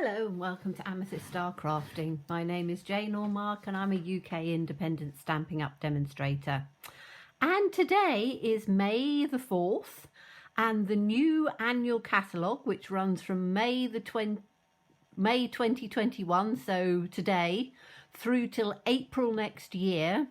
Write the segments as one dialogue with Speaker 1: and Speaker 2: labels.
Speaker 1: Hello and welcome to Amethyst Star Crafting. My name is Jane Ormark and I'm a UK independent Stampin' Up demonstrator. And today is May the 4th and the new annual catalogue, which runs from May 2021, so today, through till April next year,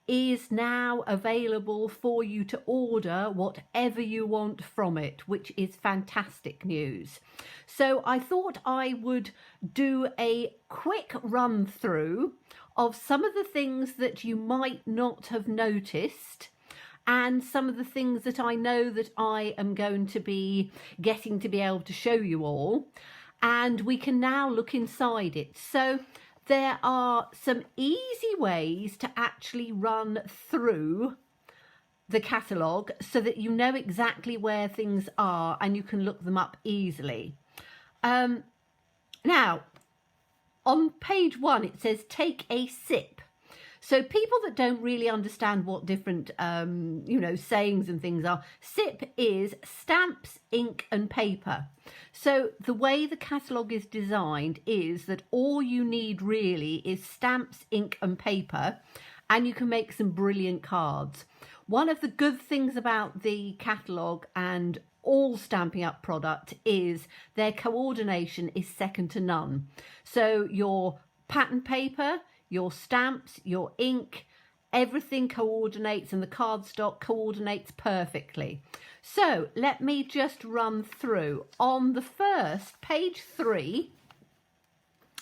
Speaker 1: is now available for you to order whatever you want from it, which is fantastic news. So I thought I would do a quick run through of some of the things that you might not have noticed and some of the things that I know that I am going to be getting to be able to show you all, and we can now look inside it. So there are some easy ways to actually run through the catalogue so that you know exactly where things are and you can look them up easily. Now, on page 1 it says take a sip. So people that don't really understand what different, sayings and things are, sip is stamps, ink and paper. So the way the catalogue is designed is that all you need really is stamps, ink and paper, and you can make some brilliant cards. One of the good things about the catalogue and all Stampin' Up product is their coordination is second to none. So your pattern paper, your stamps, your ink, everything coordinates and the cardstock coordinates perfectly. So let me just run through. On the first, page 3,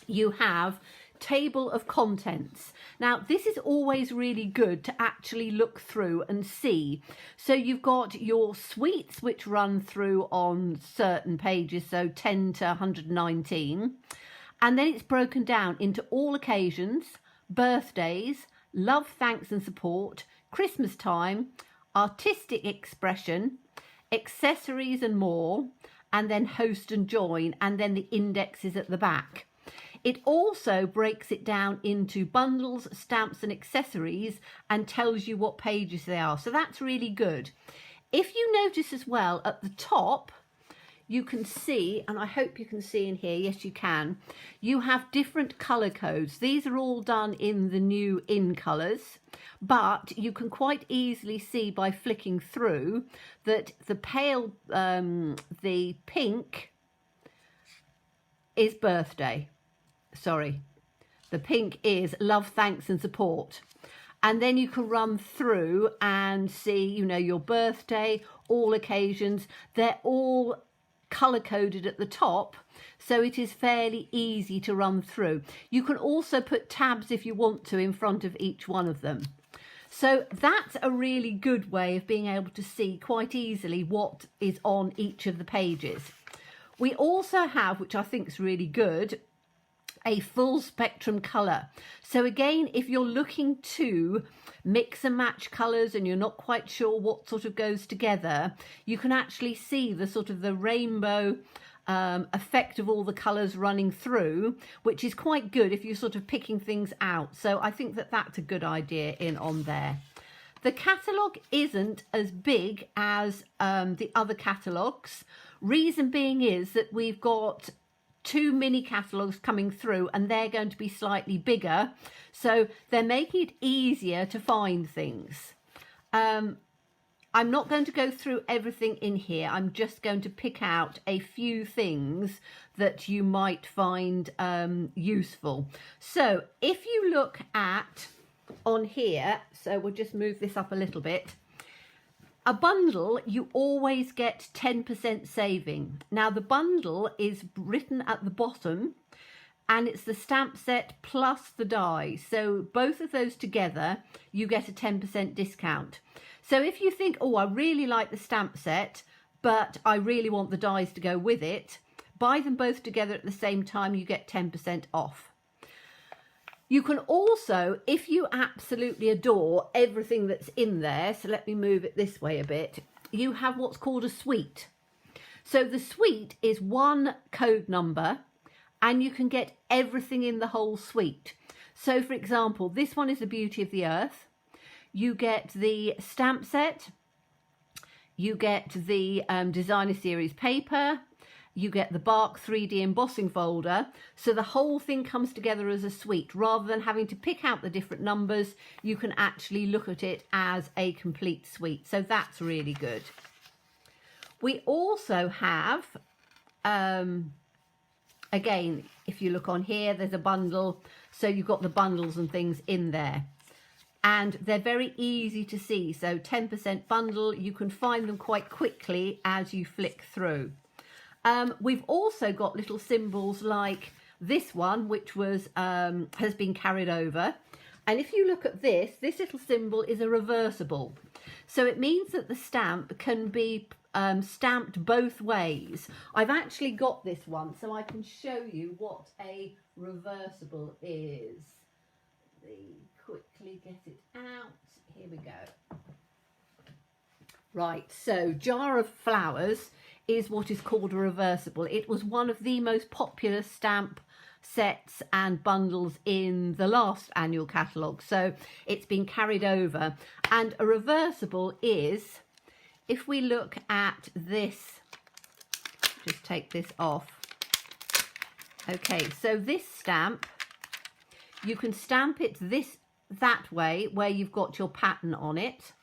Speaker 1: you have table of contents. Now this is always really good to actually look through and see. So you've got your sweets which run through on certain pages, so 10 to 119. And then it's broken down into all occasions, birthdays, love, thanks and support, Christmas time, artistic expression, accessories and more, and then host and join, and then the indexes at the back. It also breaks it down into bundles, stamps and accessories and tells you what pages they are. So that's really good. If you notice as well at the top, you can see, and I hope you can see in here, yes you can, you have different colour codes. These are all done in the new in colours, but you can quite easily see by flicking through that the pale, the pink is birthday. Sorry, the pink is love, thanks and support. And then you can run through and see, your birthday, all occasions, they're all color coded at the top, so it is fairly easy to run through. You can also put tabs if you want to in front of each one of them. So that's a really good way of being able to see quite easily what is on each of the pages. We also have, which I think is really good, a full spectrum colour. So again, if you're looking to mix and match colours and you're not quite sure what sort of goes together, you can actually see the sort of the rainbow effect of all the colours running through, which is quite good if you're sort of picking things out. So I think that that's a good idea on there. The catalogue isn't as big as the other catalogues. Reason being is that we've got 2 mini catalogues coming through and they're going to be slightly bigger, so they're making it easier to find things. I'm not going to go through everything in here. I'm just going to pick out a few things that you might find useful. So if you look at on here, so we'll just move this up a little bit. A bundle, you always get 10% saving. Now the bundle is written at the bottom and it's the stamp set plus the dies. So both of those together, you get a 10% discount. So if you think, oh, I really like the stamp set, but I really want the dies to go with it, buy them both together at the same time, you get 10% off. You can also, if you absolutely adore everything that's in there, so let me move it this way a bit, you have what's called a suite. So the suite is one code number and you can get everything in the whole suite. So for example, this one is the Beauty of the Earth. You get the stamp set, you get the designer series paper, you get the Bark 3D embossing folder, so the whole thing comes together as a suite. Rather than having to pick out the different numbers, you can actually look at it as a complete suite, so that's really good. We also have, again, if you look on here, there's a bundle, so you've got the bundles and things in there. And they're very easy to see, so 10% bundle, you can find them quite quickly as you flick through. We've also got little symbols like this one, which was has been carried over. And if you look at this little symbol is a reversible. So it means that the stamp can be stamped both ways. I've actually got this one, so I can show you what a reversible is. Quickly get it out. Here we go. Right, so Jar of Flowers is what is called a reversible. It was one of the most popular stamp sets and bundles in the last annual catalogue, so it's been carried over. And a reversible is, if we look at this, just take this off. Okay, so this stamp, you can stamp it that way where you've got your pattern on it,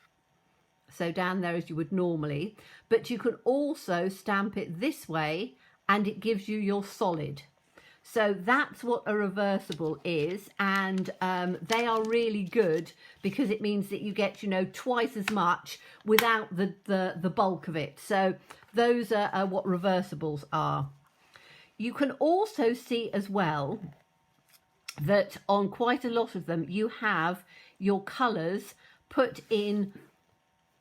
Speaker 1: so down there as you would normally, but you can also stamp it this way and it gives you your solid. So that's what a reversible is, and they are really good because it means that you get, you know, twice as much without the bulk of it. So those are what reversibles are. You can also see as well that on quite a lot of them you have your colours put in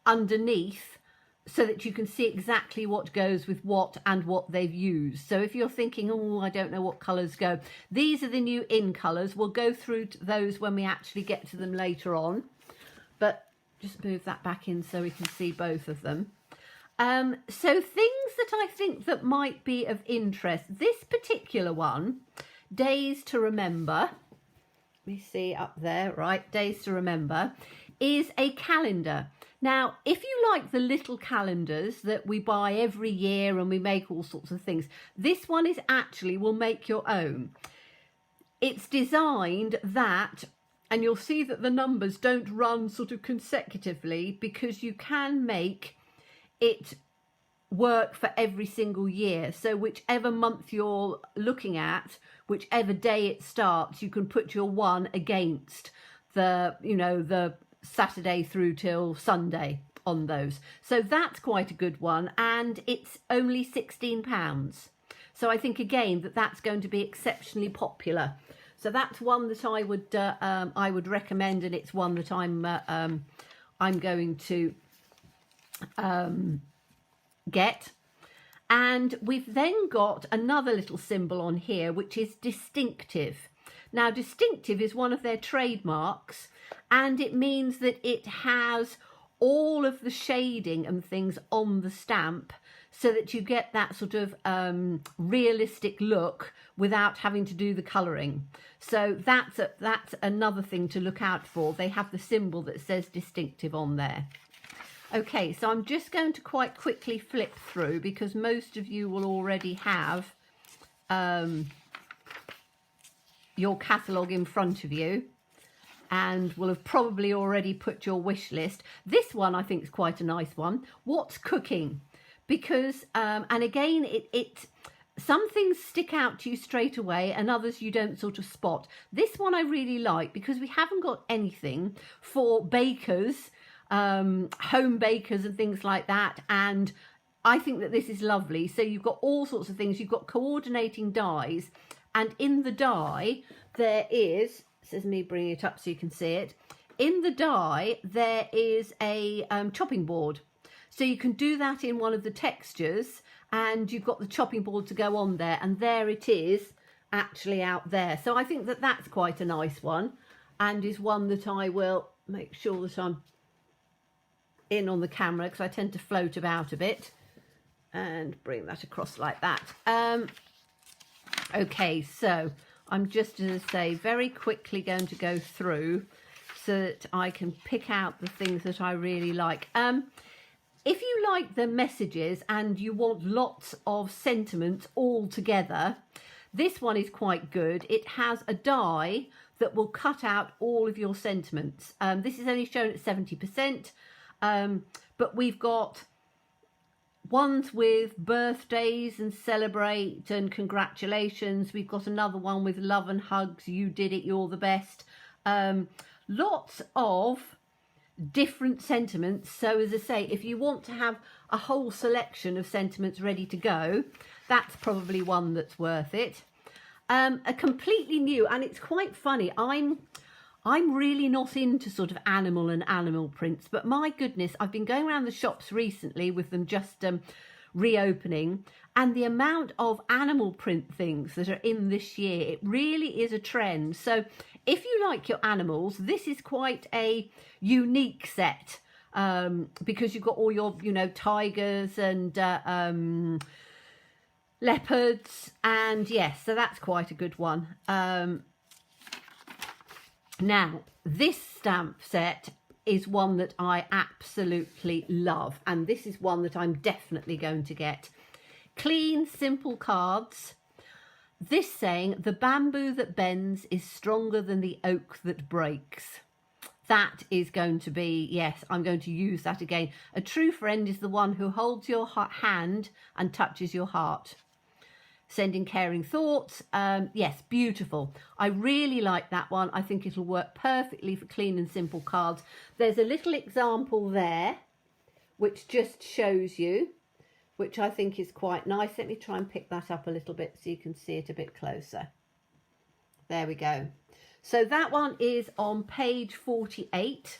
Speaker 1: underneath so that you can see exactly what goes with what and what they've used. So if you're thinking, oh, I don't know what colours go, these are the new in colours. We'll go through those when we actually get to them later on, but just move that back in so we can see both of them. So things that I think that might be of interest, this particular one, Days to Remember, we see up there, right, Days to Remember, is a calendar. Now, if you like the little calendars that we buy every year and we make all sorts of things, this one is actually, will make your own. It's designed that, and you'll see that the numbers don't run sort of consecutively because you can make it work for every single year. So whichever month you're looking at, whichever day it starts, you can put your one against the, you know, the Saturday through till Sunday on those. So that's quite a good one, and it's only £16. So I think again that that's going to be exceptionally popular. So that's one that I would recommend, and it's one that I'm going to get. And we've then got another little symbol on here which is distinctive. Now distinctive is one of their trademarks, and it means that it has all of the shading and things on the stamp so that you get that sort of realistic look without having to do the colouring. So that's another thing to look out for. They have the symbol that says distinctive on there. Okay, so I'm just going to quite quickly flip through because most of you will already have your catalogue in front of you and will have probably already put your wish list. This one I think is quite a nice one. What's cooking? Because, and again, some things stick out to you straight away and others you don't sort of spot. This one I really like because we haven't got anything for bakers, home bakers and things like that, and I think that this is lovely. So you've got all sorts of things. You've got coordinating dies, and in the die there is, this is me bringing it up so you can see it, in the die there is a chopping board, so you can do that in one of the textures and you've got the chopping board to go on there, and there it is actually out there. So I think that that's quite a nice one, and is one that I will make sure that I'm in on the camera because I tend to float about a bit, and bring that across like that. Okay, so I'm just, as I say, very quickly going to go through so that I can pick out the things that I really like. if you like the messages and you want lots of sentiments all together, this one is quite good. It has a die that will cut out all of your sentiments. This is only shown at 70%, but we've got ones with birthdays and celebrate and congratulations. We've got another one with love and hugs, you did it, you're the best. Lots of different sentiments. So as I say, if you want to have a whole selection of sentiments ready to go, that's probably one that's worth it. A completely new, and it's quite funny, I'm really not into sort of animal prints, but my goodness, I've been going around the shops recently with them just reopening, and the amount of animal print things that are in this year, it really is a trend. So if you like your animals, this is quite a unique set, because you've got all your, you know, tigers and leopards, and yes, so that's quite a good one. Now, this stamp set is one that I absolutely love, and this is one that I'm definitely going to get. Clean, simple cards. This saying, the bamboo that bends is stronger than the oak that breaks. That is going to be, yes, I'm going to use that again. A true friend is the one who holds your hand and touches your heart. Sending caring thoughts. Yes, beautiful. I really like that one. I think it'll work perfectly for clean and simple cards. There's a little example there which just shows you, which I think is quite nice. Let me try and pick that up a little bit so you can see it a bit closer. There we go. So that one is on page 48.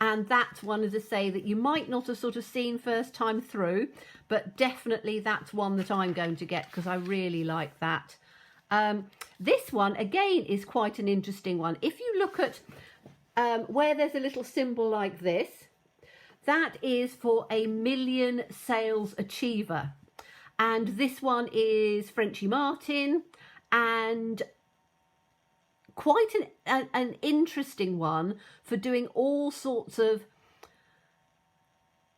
Speaker 1: And that's one, as I say, that you might not have sort of seen first time through, but definitely that's one that I'm going to get because I really like that. This one, again, is quite an interesting one. If you look at where there's a little symbol like this, that is for a 1,000,000 sales achiever. And this one is Frenchy Martin, and quite an interesting one for doing all sorts of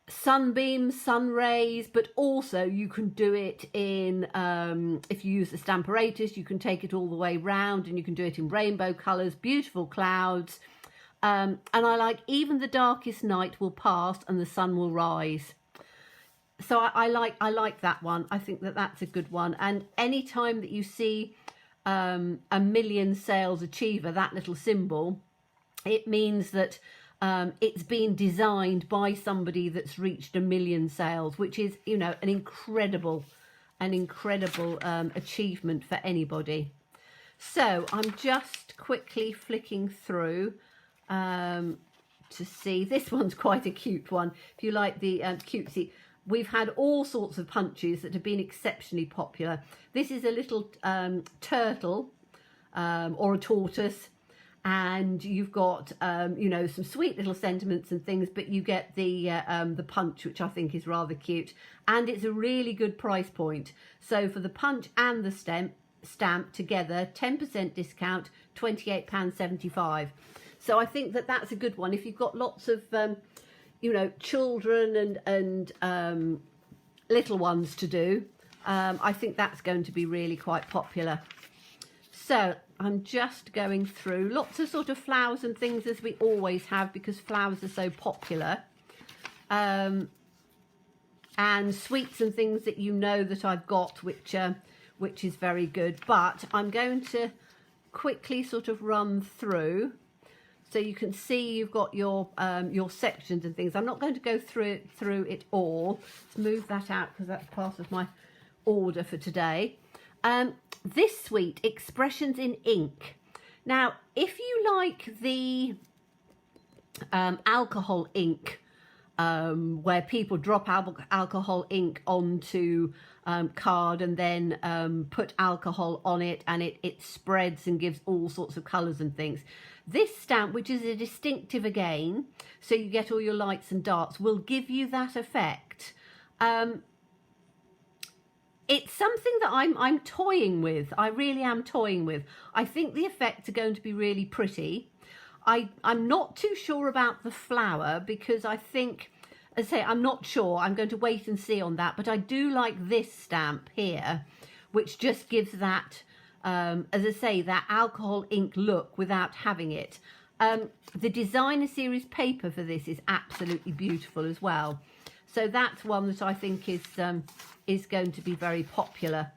Speaker 1: sunbeams, sun rays, but also you can do it in, if you use the Stamparatus, you can take it all the way round and you can do it in rainbow colours, beautiful clouds. And I like even the darkest night will pass and the sun will rise. So I like that one. I think that that's a good one. And any time that you see a 1,000,000 sales achiever, that little symbol, it means that it's been designed by somebody that's reached 1,000,000 sales, which is, you know, an incredible achievement for anybody. So I'm just quickly flicking through to see. This one's quite a cute one. If you like the cutesy, we've had all sorts of punches that have been exceptionally popular. This is a little turtle or a tortoise, and you've got you know, some sweet little sentiments and things, but you get the punch, which I think is rather cute, and it's a really good price point. So for the punch and the stamp together, 10% discount, £28.75. So I think that that's a good one if you've got lots of you know, children and little ones to do. I think that's going to be really quite popular. So I'm just going through lots of sort of flowers and things, as we always have, because flowers are so popular. And sweets and things that you know that I've got, which is very good. But I'm going to quickly sort of run through, so you can see you've got your sections and things. I'm not going to go through it all. Let's move that out because that's part of my order for today. This suite, Expressions in Ink. Now, if you like the alcohol ink, where people drop alcohol ink onto card and then put alcohol on it, and it spreads and gives all sorts of colours and things. This stamp, which is a distinctive again, so you get all your lights and darks, will give you that effect. It's something that I'm toying with. I really am toying with. I think the effects are going to be really pretty. I'm not too sure about the flower, because I think as I say, I'm not sure. I'm going to wait and see on that. But I do like this stamp here, which just gives that, as I say, that alcohol ink look without having it. The designer series paper for this is absolutely beautiful as well. So that's one that I think is going to be very popular.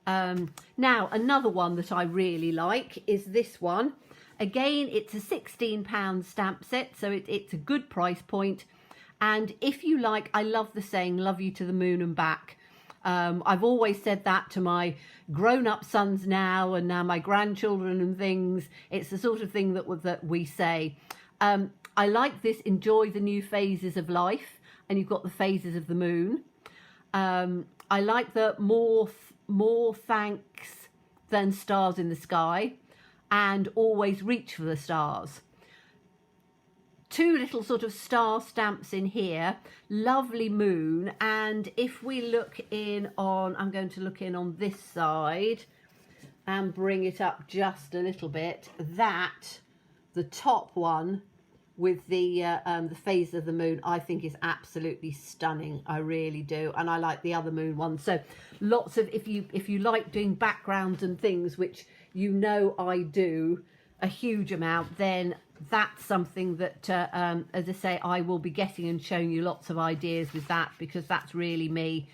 Speaker 1: Now, another one that I really like is this one. Again, it's a £16 stamp set, so it's a good price point. And if you like, I love the saying, love you to the moon and back. I've always said that to my grown-up sons now, and now my grandchildren and things. It's the sort of thing that we say. I like this, enjoy the new phases of life, and you've got the phases of the moon. I like the more thanks than stars in the sky, and always reach for the stars. Two little sort of star stamps in here, lovely moon. And if we look in on, I'm going to look in on this side and bring it up just a little bit, that the top one with the phase of the moon, I think is absolutely stunning. I really do. And I like the other moon one. So lots of, if you like doing backgrounds and things, which you know I do a huge amount, then that's something that, as I say, I will be getting and showing you lots of ideas with that, because that's really me.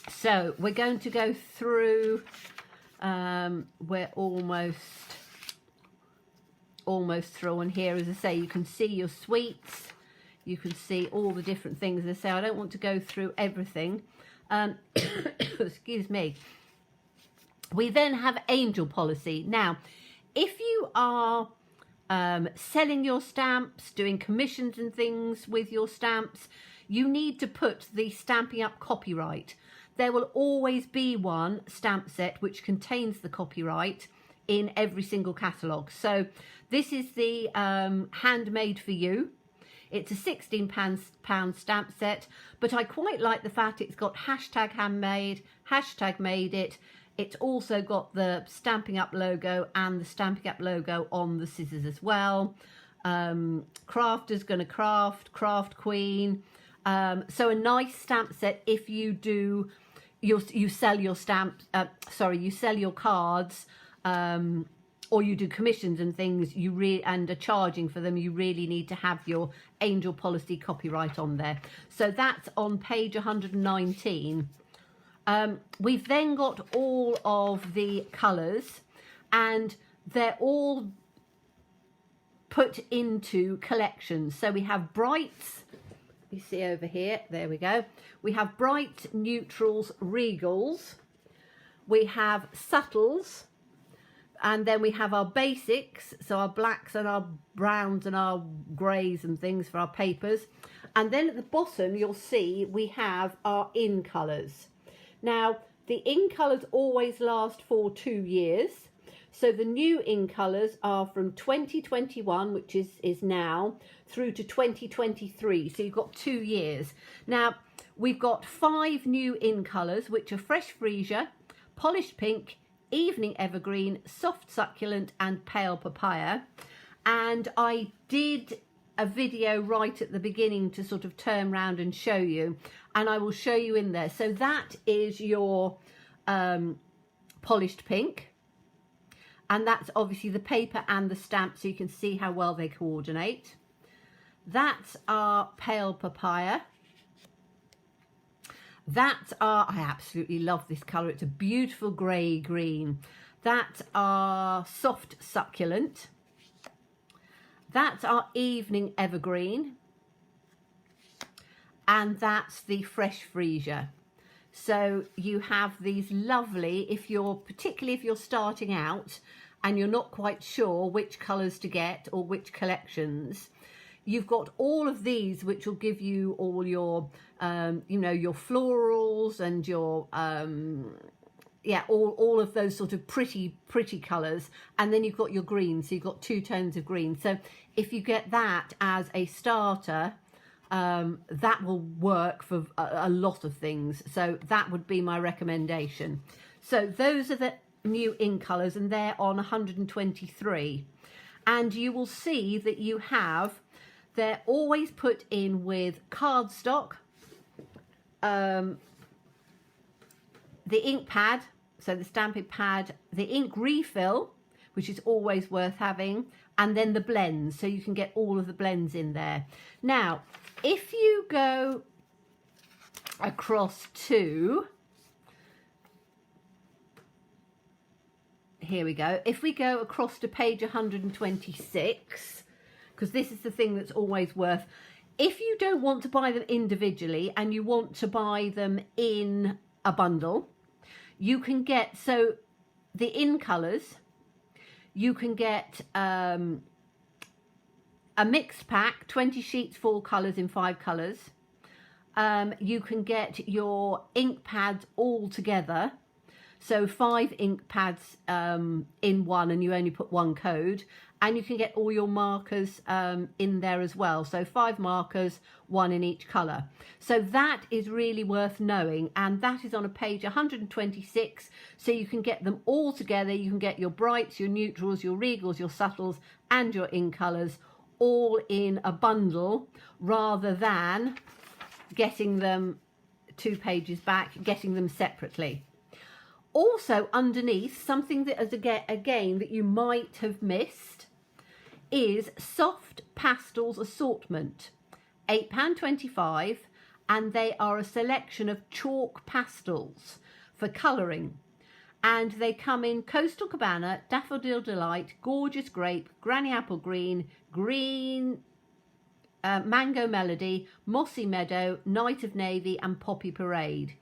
Speaker 1: So we're going to go through, we're almost through, and here, as I say, you can see your sweets, you can see all the different things. As I say, I don't want to go through everything. Excuse me. We then have angel policy. Now, if you are selling your stamps, doing commissions and things with your stamps, you need to put the Stampin' Up copyright. There will always be one stamp set which contains the copyright in every single catalogue. So this is the Handmade for You. It's a £16 stamp set, but I quite like the fact it's got hashtag handmade, hashtag made it. It's also got the Stampin' Up logo and the Stampin' Up logo on the scissors as well. Crafter's Gonna Craft, Craft Queen. So a nice stamp set if you do, you sell your stamps, you sell your cards, or you do commissions and things, and are charging for them, you really need to have your angel policy copyright on there. So that's on page 119. We've then got all of the colours, and they're all put into collections. So we have brights, you see over here, there we go. We have bright, neutrals, regals. We have subtles, and then we have our basics, so our blacks and our browns and our greys and things for our papers. And then at the bottom, you'll see we have our in colours. Now, the in colours always last for 2 years. So the new in colours are from 2021, which is now, through to 2023. So you've got 2 years. Now, we've got 5 new in colours, which are Fresh Freesia, Polished Pink, Evening Evergreen, Soft Succulent and Pale Papaya. And I did a video right at the beginning to sort of turn around and show you, and I will show you in there. So that is your Polished Pink, and that's obviously the paper and the stamp, so you can see how well they coordinate. That's our Pale Papaya. That's our, I absolutely love this colour, it's a beautiful grey green. That's our Soft Succulent. That's our Evening Evergreen. And that's the Fresh Freesia. So you have these lovely, particularly if you're starting out and you're not quite sure which colours to get or which collections, you've got all of these which will give you all your, your florals and your, all of those sort of pretty colours. And then you've got your green, so you've got 2 tones of green. So if you get that as a starter, that will work for a lot of things. So that would be my recommendation. So those are the new in colours, and they're on 123. And you will see that you have They're always put in with cardstock, the ink pad, so the stamping pad, the ink refill, which is always worth having, and then the blends, so you can get all of the blends in there. Now, if you go across to, here we go, if we go across to page 126, because this is the thing that's always worth, if you don't want to buy them individually and you want to buy them in a bundle, you can get, so the in colours, you can get a mixed pack, 20 sheets, 4 colours in 5 colours. You can get your ink pads all together. So 5 ink pads in one, and you only put 1 code. And you can get all your markers in there as well. So 5 markers, 1 in each colour. So that is really worth knowing. And that is on a page 126. So you can get them all together. You can get your brights, your neutrals, your regals, your subtles, and your in colours all in a bundle, rather than getting them 2 pages back, getting them separately. Also underneath, something that is again that you might have missed is soft pastels assortment, £8.25, and they are a selection of chalk pastels for colouring, and they come in Coastal Cabana, Daffodil Delight, Gorgeous Grape, Granny Apple Green, Green, Mango Melody, Mossy Meadow, Night of Navy, and Poppy Parade.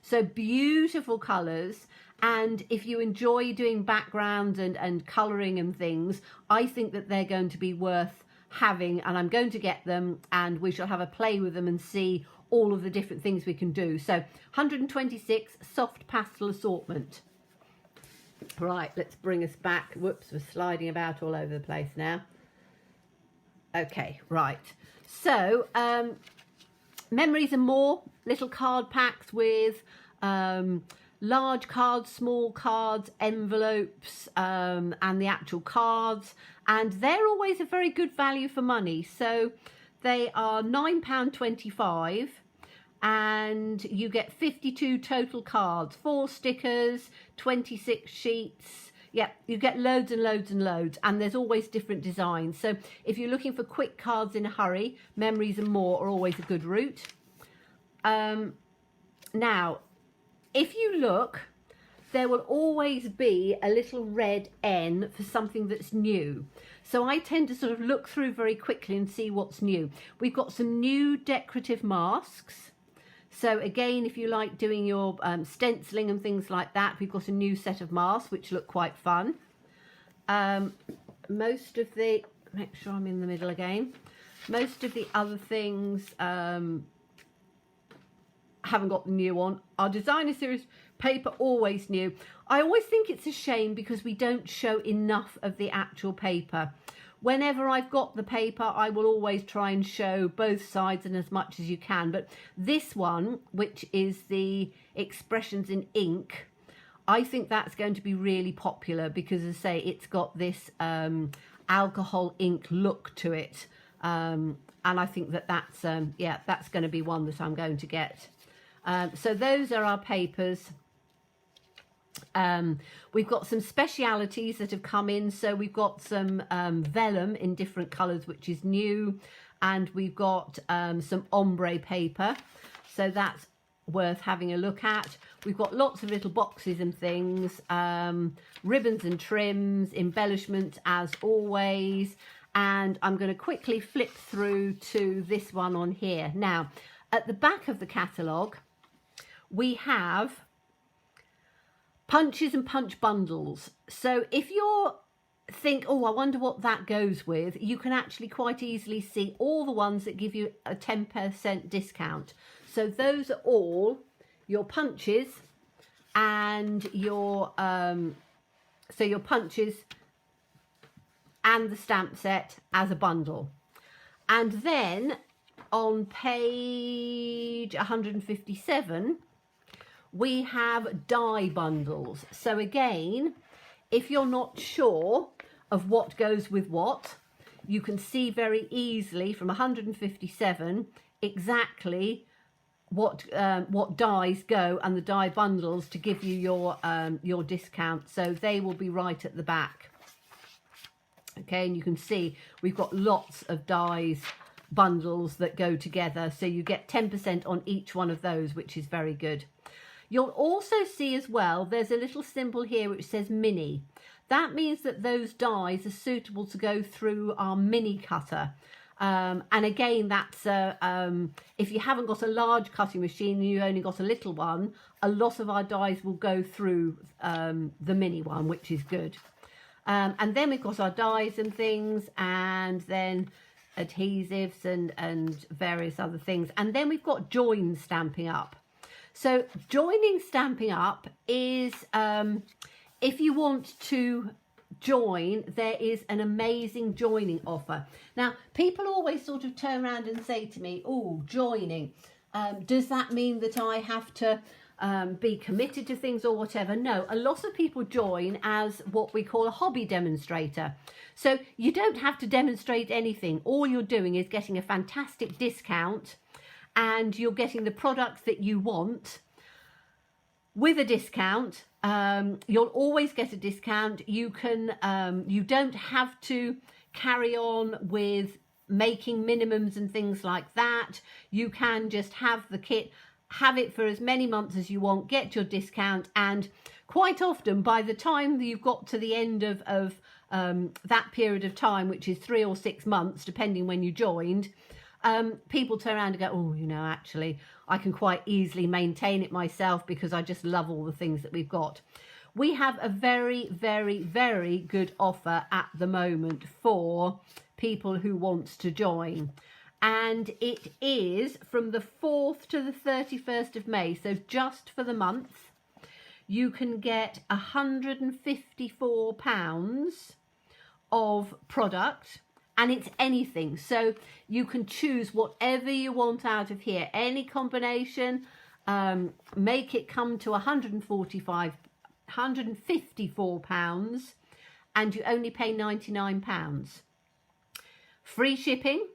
Speaker 1: So beautiful colours. And if you enjoy doing backgrounds and colouring and things, I think that they're going to be worth having, and I'm going to get them, and we shall have a play with them and see all of the different things we can do. So 126 soft pastel assortment. Right, let's bring us back. Whoops, we're sliding about all over the place now. Okay, right. So Memories and More, little card packs with large cards, small cards, envelopes, and the actual cards, and they're always a very good value for money. So they are £9.25, and you get 52 total cards, 4 stickers, 26 sheets. Yeah, you get loads and loads and loads, and there's always different designs. So if you're looking for quick cards in a hurry, Memories and More are always a good route. Now, if you look, there will always be a little red N for something that's new. So I tend to sort of look through very quickly and see what's new. We've got some new decorative masks. So again, if you like doing your stenciling and things like that, we've got a new set of masks which look quite fun. Most of the, make sure I'm in the middle again. Most of the other things haven't got the new on. Our designer series paper, always new. I always think it's a shame because we don't show enough of the actual paper. Whenever I've got the paper, I will always try and show both sides and as much as you can. But this one, which is the Expressions in Ink, I think that's going to be really popular because, as I say, it's got this alcohol ink look to it. And I think that that's, yeah, that's going to be one that I'm going to get. So those are our papers. We've got some specialities that have come in. So we've got some vellum in different colours, which is new, and we've got some ombre paper, so that's worth having a look at. We've got lots of little boxes and things, ribbons and trims, embellishments as always, and I'm going to quickly flip through to this one on here. Now, at the back of the catalogue, we have punches and punch bundles. So if you think, oh, I wonder what that goes with, you can actually quite easily see all the ones that give you a 10% discount. So those are all your punches and your so your punches and the stamp set as a bundle. And then on page 157 we have die bundles. So again, if you're not sure of what goes with what, you can see very easily from 157 exactly what dies go and the die bundles to give you your discount. So they will be right at the back. Okay, and you can see we've got lots of dies bundles that go together, so you get 10% on each one of those, which is very good. You'll also see as well there's a little symbol here which says mini. That means that those dies are suitable to go through our mini cutter. And again, that's if you haven't got a large cutting machine and you've only got a little one, a lot of our dies will go through the mini one, which is good. And then we've got our dies and things, and then adhesives and various other things. And then we've got join Stampin' Up. So joining Stampin' Up is, if you want to join, there is an amazing joining offer. Now, people always sort of turn around and say to me, oh, joining, does that mean that I have to be committed to things or whatever? No, a lot of people join as what we call a hobby demonstrator. So you don't have to demonstrate anything. All you're doing is getting a fantastic discount, and you're getting the products that you want with a discount. You'll always get a discount. You can you don't have to carry on with making minimums and things like that. You can just have the kit, have it for as many months as you want, get your discount, and quite often by the time that you've got to the end of that period of time, which is 3 or 6 months depending when you joined, people turn around and go, oh, you know, actually I can quite easily maintain it myself because I just love all the things that we've got. We have a very, very, very good offer at the moment for people who want to join. And it is from the 4th to the 31st of May. So just for the month, you can get £154 of product, and it's anything. So you can choose whatever you want out of here, any combination, make it come to £154, and you only pay £99. Free shipping.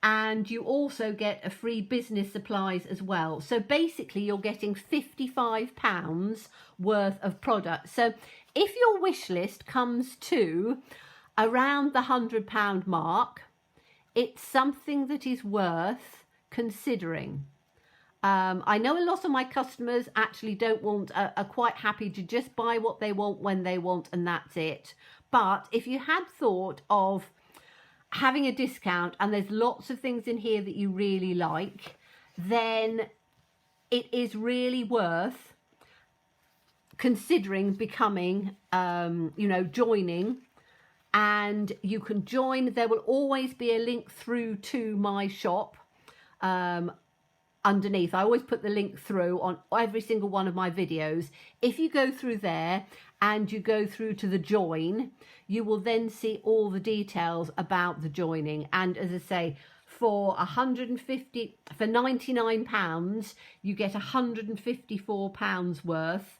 Speaker 1: And you also get a free business supplies as well. So basically you're getting £55 worth of product. So if your wish list comes to around the £100 mark, it's something that is worth considering. I know a lot of my customers actually don't want, are quite happy to just buy what they want when they want, and that's it. But if you had thought of having a discount and there's lots of things in here that you really like, then it is really worth considering becoming, you know, joining. And you can join. There will always be a link through to my shop underneath. I always put the link through on every single one of my videos. If you go through there and you go through to the join, you will then see all the details about the joining. And as I say, for £99, you get £154 worth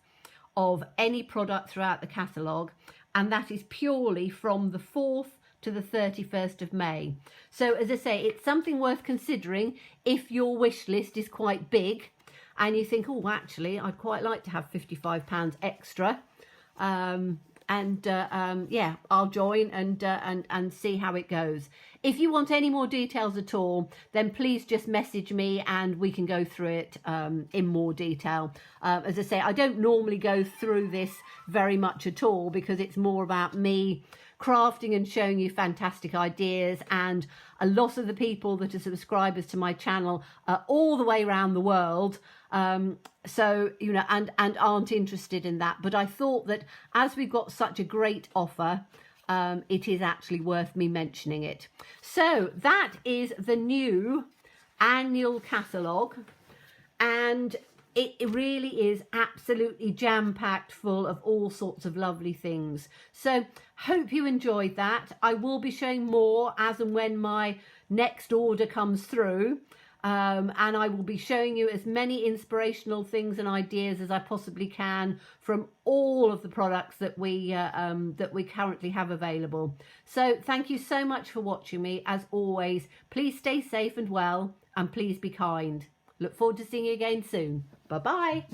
Speaker 1: of any product throughout the catalogue, and that is purely from the 4th to the 31st of May. So as I say, it's something worth considering if your wish list is quite big and you think, oh, actually, I'd quite like to have £55 extra. Yeah, I'll join and see how it goes. If you want any more details at all, then please just message me and we can go through it in more detail. As I say, I don't normally go through this very much at all because it's more about me crafting and showing you fantastic ideas, and a lot of the people that are subscribers to my channel are all the way around the world, so you know, and aren't interested in that. But I thought that as we've got such a great offer, it is actually worth me mentioning it. So that is the new annual catalogue, and it really is absolutely jam-packed full of all sorts of lovely things. So hope you enjoyed that. I will be showing more as and when my next order comes through. and I will be showing you as many inspirational things and ideas as I possibly can from all of the products that we currently have available. So thank you so much for watching me. As always, please stay safe and well, and please be kind. Look forward to seeing you again soon. Bye bye.